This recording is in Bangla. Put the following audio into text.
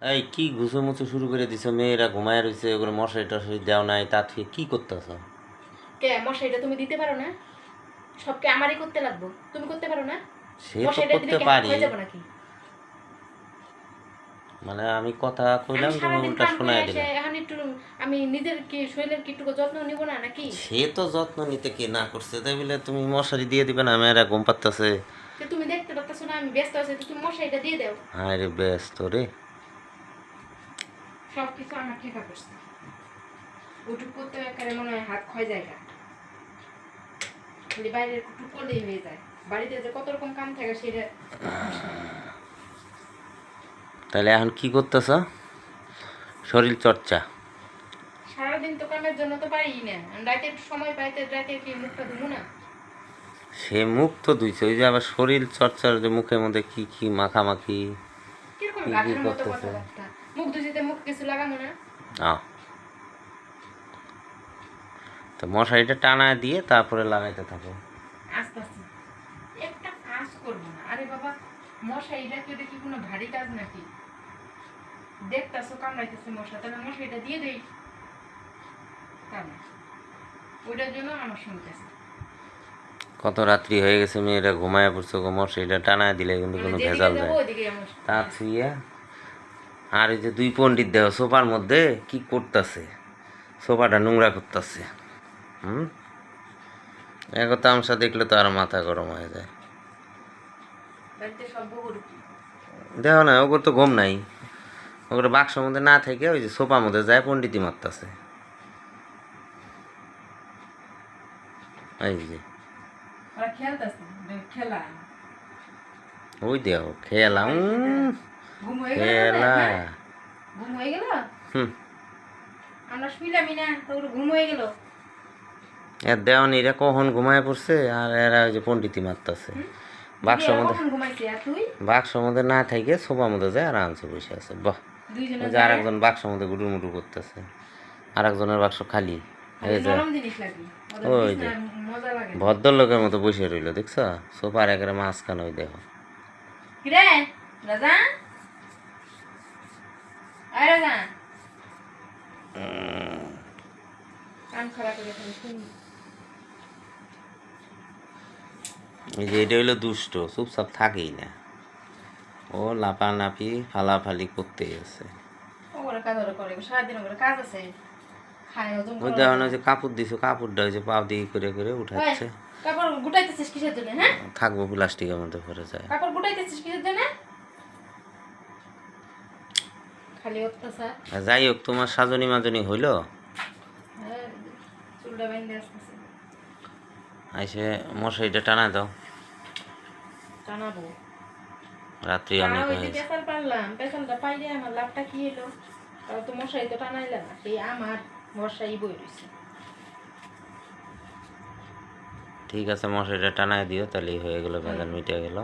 এই কি ঘুষোমুচু শুরু করে দিছো, মেয়েরা ঘুমায় রয়েছে, ওগুলো মশারি টশারি দেও নাই, তা থেকে কি করতেছ? কে মশারিটা তুমি দিতে পারো না? সবকে আমারই করতে লাগবো, তুমি করতে পারো না? সে তো মশারিটা দিলে করতে কি হাত পারি, হয়ে যাবো নাকি? মানে আমি কথা আমি কইলাম তুমি সারাদিন উল্টা কাম করে শোনায় এসে দিলে। এখন একটু আমি নিজের কি শরীরের কি একটু যত্ন নিব না নাকি? সে তো যত্ন নিতে কে না করছে, তাই বলে তুমি মশারি দিয়ে দিবে না? মেয়েরা ঘুম পাচ্ছে। তো তুমি দেখতে পাচ্ছ না আমি ব্যস্ত আছি, তো তুমি মশারিটা দিয়ে দাও। হায় রে ব্যস্ত রে। সব কিছু আমার ঠেকা করছে, উঠুক করতে একারে মনে হয় হাত ক্ষয় যায় না, খালি বাইরের টুক করলেই হয়ে যায়। বাড়িতে যে কত রকম কাম থাকে সেটা তাহলে এখন কি করতেছ? শরীর চর্চা? সারাদিন তো কামের জন্য তো পারি না, রাতে একটু সময় পাইতে রাতে কি মুখটা ধুবো না? সে মুখ তো ধুইছে, ওই যে আবার শরীর চর্চার যে মুখের মধ্যে কি কি মাখামাখি কিরকম কি কি গাধের মতো করতেছে। কথাবার্তা। মুখ ধুইতে মুখ কিছু লাগাবো না? আহ, তো মশারিটা টানা দিয়ে তারপরে লাগাইতে থাকো। আস্তে আস্তে একটা কাজ করবো না। আরে বাবা, মশারিটা কি, এটা কি কোনো ভারী কাজ নাকি? দেখতাছো কামড়াইতেছে মশা, তাহলে মশারিটা দিয়ে দেই। তা না, ওইটার জন্য আমার শুনতেছে। কত রাত্রি হয়ে গেছে, মেয়েরা ঘুমায় পড়ছে, গো মশারিটা টানায় দিলে কিন্তু মানে কোনো যেদিকে ভেজাল যাবো যায়। ওইদিকে আমার তা ছুঁয়ে আর এই যে দুই পণ্ডিত দেহ সোফার মধ্যে কি করতেছে, সোফাটা নোংরা করতেছে। হুম, এক তামসা দেখলে তো আর মাথা গরম হয়ে যায়। বাড়িতে সব বউর কি দেখো না, ওগুলো তো ঘুম নাই, ওগুলো বাক্সর মধ্যে না থেকে ওই যে সোফার মধ্যে যায় পণ্ডিতি মারতেছে। এই যে ওরা খেলতেছে, খেলা ওই দেহ খেলা, ঘুম হয়ে গেল না? খেলা। হ্যাঁ, ঘুম হয়ে গেল। হুম, আমরা শুইলামই না, তো ওর ঘুম হয়ে গেল। এর দেওয়ানিরা কখন ঘুমায় পড়ছে আর এরা ওই যে পণ্ডিতি মারতেছে। বাক্সর মধ্যে কখন ঘুমাইছে আর তুই? বাক্সর মধ্যে না থেকে সোফার মধ্যে যায় আরামসে বসে আছে। বাহ, দুইজনে ওই যে আর একজন বাক্সর মধ্যে গুটুর মুটুর করতেছে, আর একজনের বাক্স খালি। এই যে নরম জিনিস লাগবে, ওদের ওই যে বিছানায় মজা লাগে না। ভদ্রলোকের মতো বসে রইলো, দেখছো? সোফার একেবারে মাঝখানে ওই দেখো। কিরে রাজা, আয় রাজা, কান খারাপ করে খালি শুনি। এই যে এটা হইলো দুষ্ট, চুপচাপ থাকেই না, ও লাপালাপি ফালাফালি করতেই আছে। ওরা কাজ ওরা করে, সারাদিন ওরা কাজ আছে, খায় হজম ওই করা দেখো লাগে না, না। যে কাপড় দিছো, কাপড়টা ওই যে পাও দিয়ে করে করে ওই উঠাচ্ছে। কাপড় গুটাইতেছিস কিসের জন্য? হ্যাঁ, থাকবো প্লাস্টিকের মধ্যে পরে যায়। কাপড় গুটাইতেছিস কিসের জন্য? খালি অত্যাচার। যাই হোক, তোমার সাজনি মাজনি হইলো? হ্যাঁ, চুলটা বেঁধে আসতেছে, আইসে মশারিটা টানা দাও, টানাবো। রাত্রি তা অনেক ওই যে হয়েছে। পেশাল পারলাম, পেশালটা পাইলে আমার লাভটা কি এলো? তাও তো মশারি তো টানাইলাম না, সেই আমার বর্ষাই বই রয়েছে। ঠিক আছে, মশারিটা টানায় দিও, তাহলেই হয়ে গেল, ভেজাল মিটে গেল।